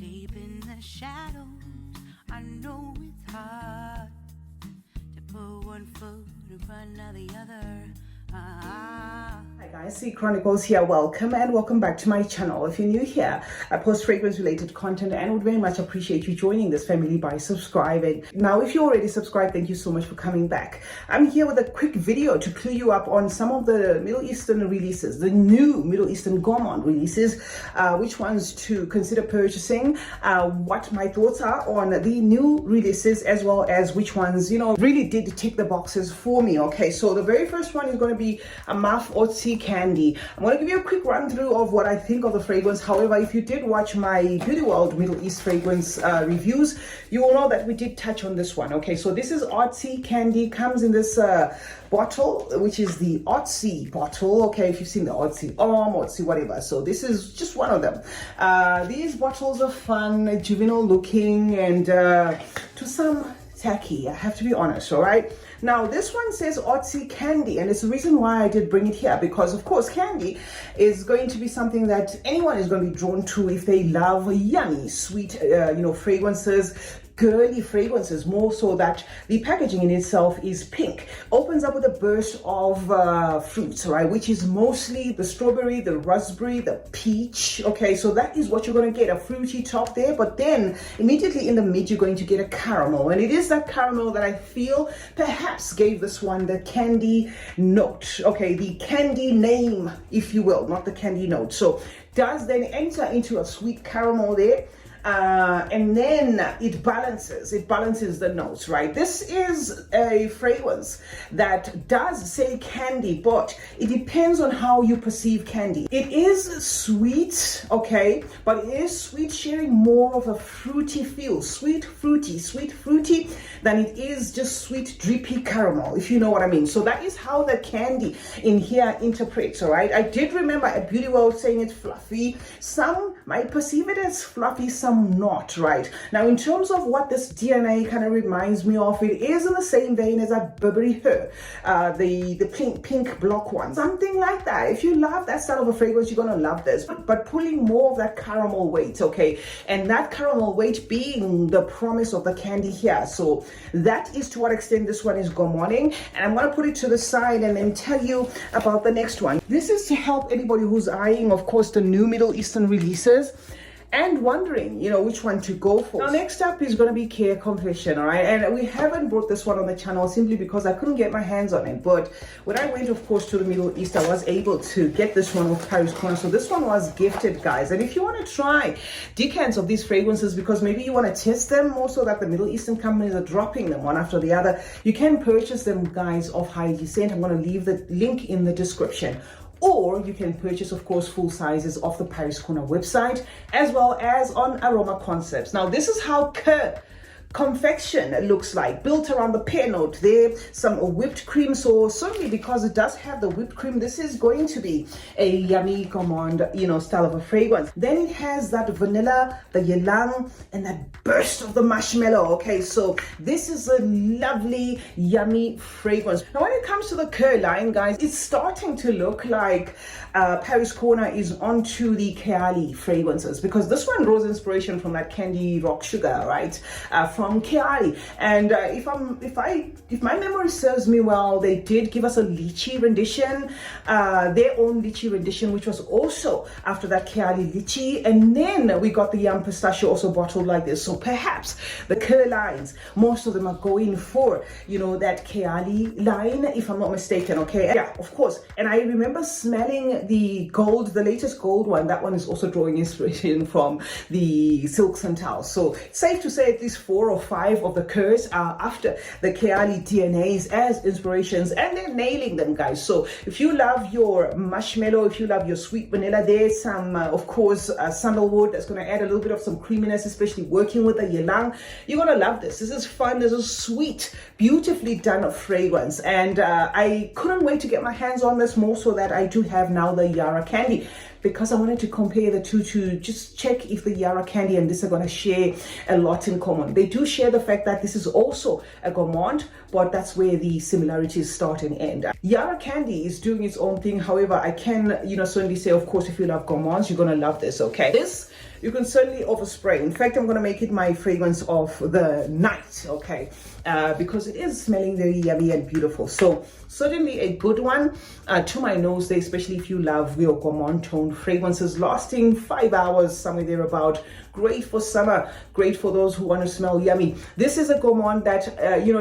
Deep in the shadows, I know it's hard to put one foot in front of the other. Hi guys, CeeChronicles here. Welcome and welcome back to my channel. If you're new here, I post fragrance related content and would very much appreciate you joining this family by subscribing. Now, if you already subscribed, thank you so much for coming back. I'm here with a quick video to clue you up on some of the Middle Eastern releases, the new Middle Eastern Gourmand releases, which ones to consider purchasing, what my thoughts are on the new releases, as well as which ones, really did tick the boxes for me. Okay, so the very first one is going to be Armaf Odyssey Candee. I'm going to give you a quick run through of what I think of the fragrance. However, if you did watch my Beauty World Middle East fragrance reviews, you will know that we did touch on this one. Okay, so this is Odyssey Candee, comes in this bottle, which is the Odyssey bottle. Okay, if you've seen the Odyssey Odyssey whatever, so this is just one of them. These bottles are fun, juvenile looking, and to some tacky, I have to be honest. All right, now this one says Odyssey Candee, and it's the reason why I did bring it here, because of course candy is going to be something that anyone is going to be drawn to if they love yummy sweet fragrances, girly fragrances, more so that the packaging in itself is pink. Opens up with a burst of fruits, right, which is mostly the strawberry, the raspberry, the peach. Okay, so that is what you're going to get, a fruity top there, but then immediately in the mid you're going to get a caramel, and it is that caramel that I feel perhaps gave this one the candy note. Okay, the candy name, if you will, not the candy note. So does then enter into a sweet caramel there, and then it balances the notes, right? This is a fragrance that does say candy, but it depends on how you perceive candy. It is sweet, okay, but it is sweet, sharing more of a fruity feel, sweet fruity than it is just sweet drippy caramel, if you know what I mean. So that is how the candy in here interprets. All right, I did remember at Beauty World saying it's fluffy. Some might perceive it as fluffy, some not, right? Now, in terms of what this DNA kind of reminds me of, it is in the same vein as that Burberry Her, the pink block one, something like that. If you love that style of a fragrance, you're gonna love this, but pulling more of that caramel weight, okay, and that caramel weight being the promise of the candy here. So that is to what extent this one is gourmanding, and I'm gonna put it to the side and then tell you about the next one. This is to help anybody who's eyeing, of course, the new Middle Eastern releases and wondering, which one to go for. Now, next up is going to be Khair Confection, all right? And we haven't brought this one on the channel simply because I couldn't get my hands on it. But when I went, of course, to the Middle East, I was able to get this one off Paris Corner. So this one was gifted, guys. And if you want to try decants of these fragrances, because maybe you want to test them more so that the Middle Eastern companies are dropping them one after the other, you can purchase them, guys, of high descent. I'm going to leave the link in the description. Or you can purchase, of course, full sizes off the Paris Corner website, as well as on Aroma Concepts. Now, this is how Khair Confection looks like, built around the pear note there, some whipped cream. So certainly, because it does have the whipped cream, this is going to be a yummy gourmand, style of a fragrance. Then it has that vanilla, the ylang, and that burst of the marshmallow. Okay, so this is a lovely, yummy fragrance. Now, when it comes to the Khair line, guys, it's starting to look like Paris Corner is onto the Khair fragrances, because this one draws inspiration from that candy rock sugar, right? From Khair, and if my memory serves me well, they did give us a lychee rendition, their own lychee rendition, which was also after that Khair lychee, and then we got the yum pistachio also bottled like this. So perhaps the Khair lines, most of them are going for that Khair line, if I'm not mistaken. Okay, yeah, of course. And I remember smelling the latest gold one. That one is also drawing inspiration from the Silk Santal. So it's safe to say at least 4 or 5 of the Khairs are after the Khair DNAs as inspirations, and they're nailing them, guys. So if you love your marshmallow, if you love your sweet vanilla, there's some of course sandalwood that's going to add a little bit of some creaminess, especially working with the ylang. You're going to love this. This is fun. This is sweet, beautifully done fragrance, and I couldn't wait to get my hands on this, more so that I do have now the Yara candy, because I wanted to compare the two to just check if the Yara candy and this are going to share a lot in common. They do share the fact that this is also a gourmand, but that's where the similarities start and end. Yara candy is doing its own thing. However, I can certainly say, of course, if you love gourmands, you're going to love this. Okay, this you can certainly overspray. In fact, I'm going to make it my fragrance of the night, okay, because it is smelling very yummy and beautiful. So certainly a good one to my nose there, especially if you love your Gourmand tone fragrances lasting 5 hours, somewhere thereabout. Great for summer, great for those who want to smell yummy. This is a Gourmand that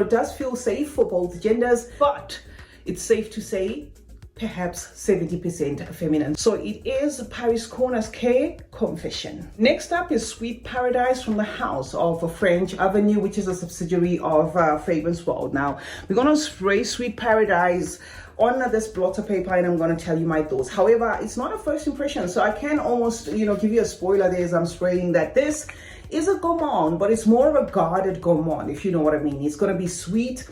does feel safe for both genders, but it's safe to say perhaps 70% feminine. So it is Paris Corner's Khair Confection. Next up is Sweet Paradise from the house of French Avenue, which is a subsidiary of Fragrance World. Now we're going to spray Sweet Paradise on this blotter paper and I'm going to tell you my thoughts. However, it's not a first impression, so I can almost give you a spoiler there as I'm spraying that this is a Gourmand, but it's more of a guarded Gourmand, if you know what I mean. It's going to be sweet,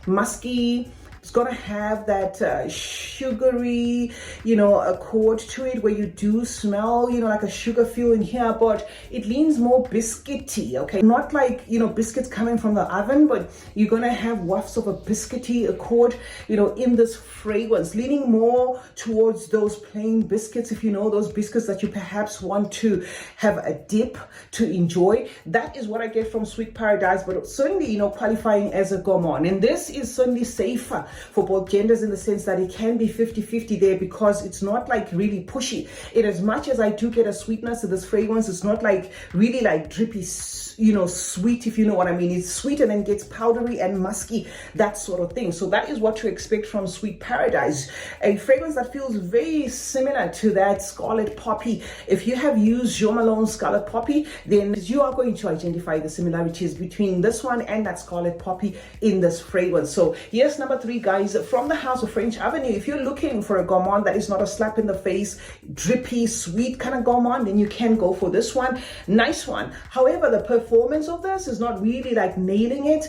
musky. It's going to have that sugary, accord to it where you do smell, like a sugar feel in here, but it leans more biscuity, okay? Not like, biscuits coming from the oven, but you're going to have wafts of a biscuity accord, in this fragrance, leaning more towards those plain biscuits, if you know, those biscuits that you perhaps want to have a dip to enjoy. That is what I get from Sweet Paradise, but certainly, qualifying as a Gourmand. And this is certainly safer for both genders in the sense that it can be 50-50 there because it's not like really pushy. In as much as I do get a sweetness to this fragrance, it's not like really like drippy, sweet, if you know what I mean. It's sweet and then gets powdery and musky, that sort of thing. So that is what to expect from Sweet Paradise. A fragrance that feels very similar to that Scarlet Poppy. If you have used Jo Malone's Scarlet Poppy, then you are going to identify the similarities between this one and that Scarlet Poppy in this fragrance. So yes, number 3, guys, from the house of French Avenue. If you're looking for a Gourmand that is not a slap in the face, drippy, sweet kind of Gourmand, then you can go for this one. Nice one. However, the performance of this is not really like nailing it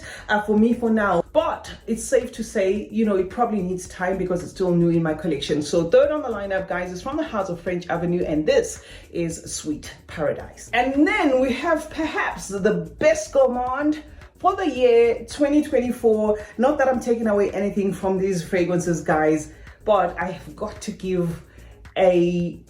for me for now, but it's safe to say, it probably needs time because it's still new in my collection. So third on the lineup, guys, is from the house of French Avenue, and this is Sweet Paradise. And then we have perhaps the best Gourmand for the year 2024. Not that I'm taking away anything from these fragrances, guys, but I have got to give a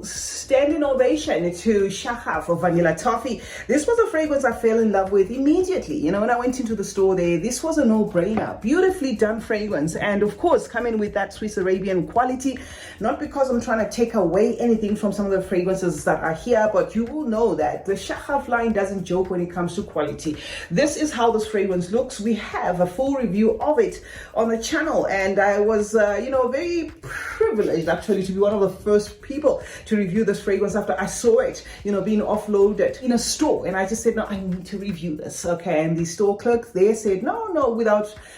standing ovation to Shaghaf of Vanilla Toffee. This was a fragrance I fell in love with immediately. When I went into the store there, this was a no-brainer. Beautifully done fragrance, and of course coming with that Swiss Arabian quality. Not because I'm trying to take away anything from some of the fragrances that are here, but you will know that the Shaghaf line doesn't joke when it comes to quality. This is how this fragrance looks. We have a full review of it on the channel, and I was very privileged actually to be one of the first people to review this fragrance after I saw it, being offloaded in a store. And I just said, no, I need to review this, okay? And the store clerk there said,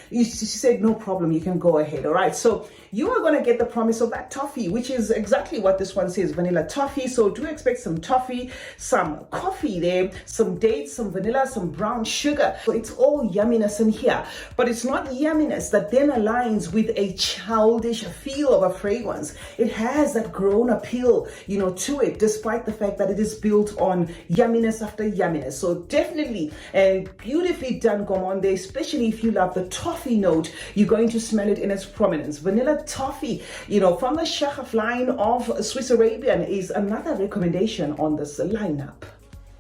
she said, no problem, you can go ahead. All right, so you are going to get the promise of that toffee, which is exactly what this one says, vanilla toffee. So do expect some toffee, some coffee there, some dates, some vanilla, some brown sugar. So it's all yumminess in here, but it's not yumminess that then aligns with a childish feel of a fragrance. It has that grown appeal, to it, despite the fact that it is built on yumminess after yumminess. So definitely a beautifully done Gourmand there, especially if you love the toffee note. You're going to smell it in its prominence. Vanilla toffee, from the Shaghaf line of Swiss Arabian is another recommendation on this lineup.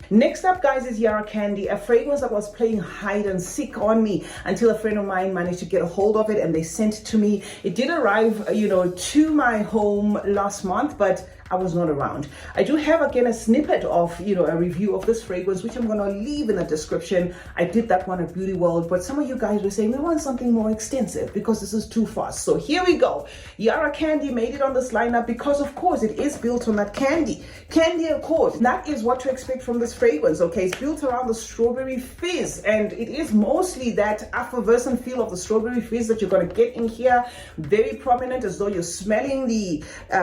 Next up, guys, is Yara Candee, a fragrance that was playing hide and seek on me until a friend of mine managed to get a hold of it and they sent it to me. It did arrive, to my home last month, but I was not around. I do have again a snippet of a review of this fragrance, which I'm going to leave in the description. I did that one at Beauty World, but some of you guys were saying we want something more extensive because this is too fast. So here we go. Yara Candee made it on this lineup because of course it is built on that candy accord. That is what to expect from this fragrance. Okay, it's built around the strawberry fizz, and it is mostly that effervescent feel of the strawberry fizz that you're going to get in here, very prominent, as though you're smelling the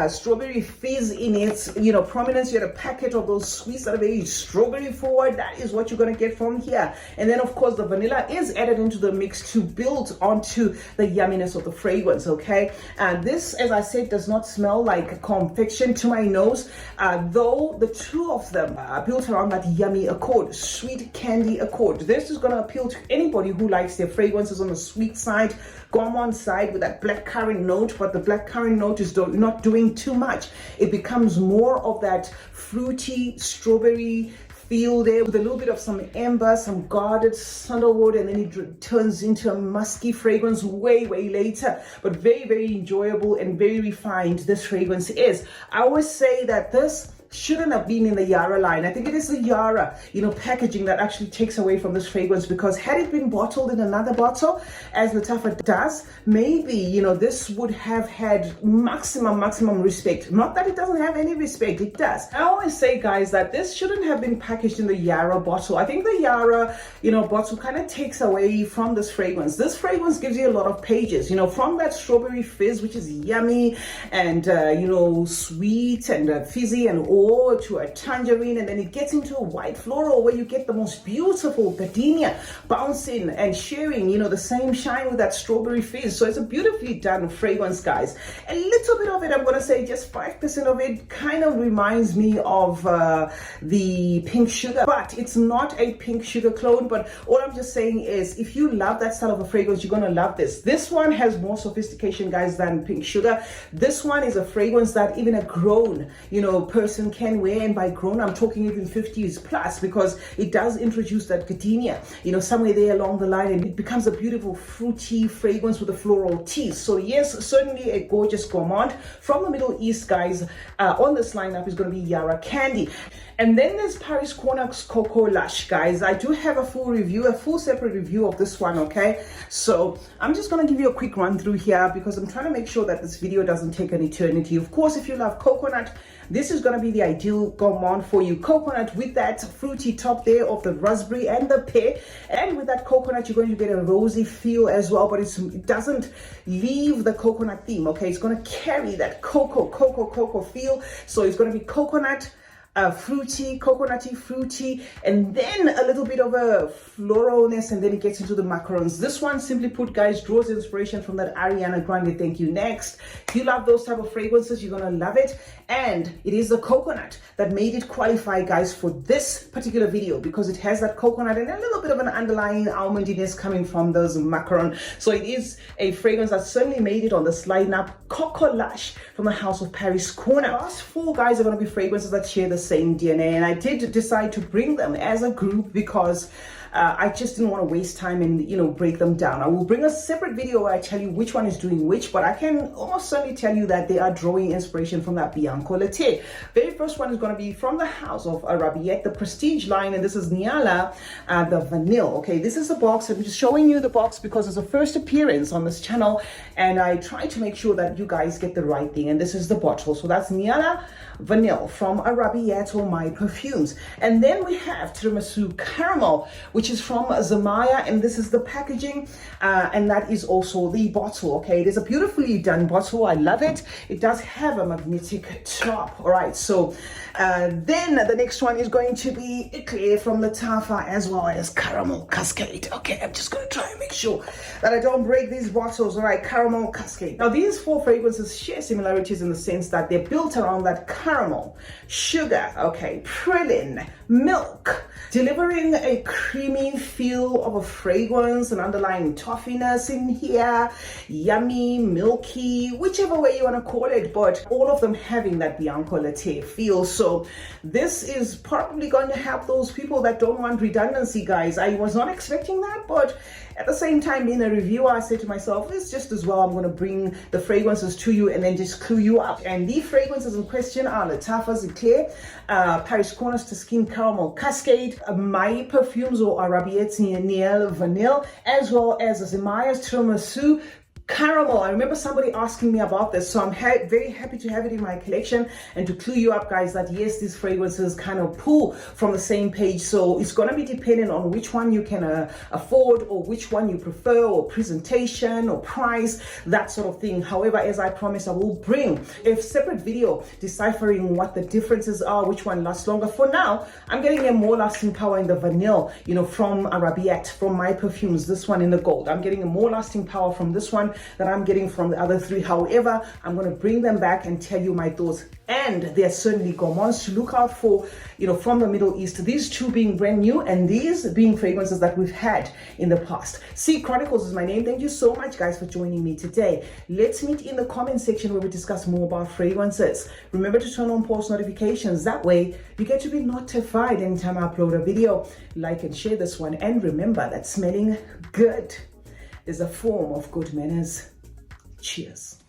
strawberry fizz in its prominence. You had a packet of those sweets that are very strawberry forward. That is what you're going to get from here. And then of course the vanilla is added into the mix to build onto the yumminess of the fragrance. Okay, and this, as I said, does not smell like confection to my nose, though the two of them are built around that yummy accord, sweet candy accord. This is going to appeal to anybody who likes their fragrances on the sweet side, Gourmand side, with that blackcurrant note, but the blackcurrant note is not doing too much. It becomes more of that fruity strawberry feel there with a little bit of some amber, some guarded sandalwood, and then it turns into a musky fragrance way later, but very enjoyable and very refined this fragrance is. I always say that this shouldn't have been in the Yara line. I think it is the Yara, packaging that actually takes away from this fragrance, because had it been bottled in another bottle, as Lattafa does, maybe, this would have had maximum respect. Not that it doesn't have any respect, it does. I always say, guys, that this shouldn't have been packaged in the Yara bottle. I think the Yara, bottle kind of takes away from this fragrance. This fragrance gives you a lot of pages, from that strawberry fizz, which is yummy and, sweet and fizzy and all, to a tangerine, and then it gets into a white floral where you get the most beautiful gardenia bouncing and sharing, the same shine with that strawberry fizz. So it's a beautifully done fragrance, guys. A little bit of it, I'm going to say just 5% of it, kind of reminds me of the pink sugar, but it's not a pink sugar clone. But all I'm just saying is, if you love that style of a fragrance, you're going to love this. This one has more sophistication, guys, than pink sugar. This one is a fragrance that even a grown, person can wear, and by grown I'm talking even 50s plus, because it does introduce that gardenia, somewhere there along the line, and it becomes a beautiful fruity fragrance with a floral tease. So yes, certainly a gorgeous gourmand from the Middle East, guys. On this lineup is going to be Yara Candee. And then there's Paris Cornac's Coco Lush, guys. I do have a full separate review of this one, okay? So I'm just going to give you a quick run through here, because I'm trying to make sure that this video doesn't take an eternity. Of course, if you love coconut, this is going to be the ideal gourmand for you. Coconut with that fruity top there of the raspberry and the pear, and with that coconut you're going to get a rosy feel as well, but it doesn't leave the coconut theme, okay? It's going to carry that cocoa feel. So it's going to be coconut, coconutty, fruity, and then a little bit of a floralness, and then it gets into the macarons. This one, simply put, guys, draws inspiration from that Ariana Grande Thank You Next. If you love those type of fragrances, you're gonna love it. And it is the coconut that made it qualify, guys, for this particular video, because it has that coconut and a little bit of an underlying almondiness coming from those macaron. So it is a fragrance that certainly made it on this lineup. Coco Lush from the House of Paris Corner. Last four, guys, are going to be fragrances that share the same DNA, and I did decide to bring them as a group because I just didn't want to waste time and break them down. I will bring a separate video where I tell you which one is doing which, but I can almost certainly tell you that they are drawing inspiration from that Bianco Latte. Very first one is going to be from the House of Arabian, the Prestige line, and this is Nyala, the Vanille. Okay, this is the box. I'm just showing you the box because it's a first appearance on this channel, and I try to make sure that you guys get the right thing. And this is the bottle. So that's Nyala Vanille from Arabian or My Perfumes. And then we have Tiramisu Caramel, which is from Zamaya, and this is the packaging, and that is also the bottle. Okay, it is a beautifully done bottle. I love it. It does have a magnetic top. All right, so then the next one is going to be Eclair from Lattafa, as well as Caramel Cascade. Okay, I'm just going to try and make sure that I don't break these bottles. All right, Caramel Cascade. Now, these four fragrances share similarities in the sense that they're built around that caramel, sugar, okay, praline, milk, delivering a creamy feel of a fragrance, an underlying toffiness in here, yummy, milky, whichever way you want to call it, but all of them having that Bianco Latte feel. So this is probably going to help those people that don't want redundancy, guys. I was not expecting that, but at the same time, being a reviewer, I said to myself, it's just as well I'm going to bring the fragrances to you and then just clue you up. And the fragrances in question are Lattafa's Eclair, Paris Corner's Skin Caramel Cascade, My Perfumes or Arabian Vanille, as well as Zemaya's Tiramisu Caramel. I remember somebody asking me about this, so I'm very happy to have it in my collection and to clue you up, guys, that yes, these fragrances kind of pull from the same page. So it's going to be dependent on which one you can afford, or which one you prefer, or presentation or price, that sort of thing. However, as I promised, I will bring a separate video deciphering what the differences are, which one lasts longer. For now, I'm getting a more lasting power in the Vanille, from Arabian, from My Perfumes, this one in the gold. I'm getting a more lasting power from this one, one that I'm getting from the other three. However, I'm going to bring them back and tell you my thoughts. And they're certainly Gourmands to look out for, from the Middle East. These two being brand new and these being fragrances that we've had in the past. CeeChronicles is my name. Thank you so much, guys, for joining me today. Let's meet in the comment section where we discuss more about fragrances. Remember to turn on post notifications. That way, you get to be notified anytime I upload a video. Like and share this one. And remember that smelling good is a form of good manners. Cheers.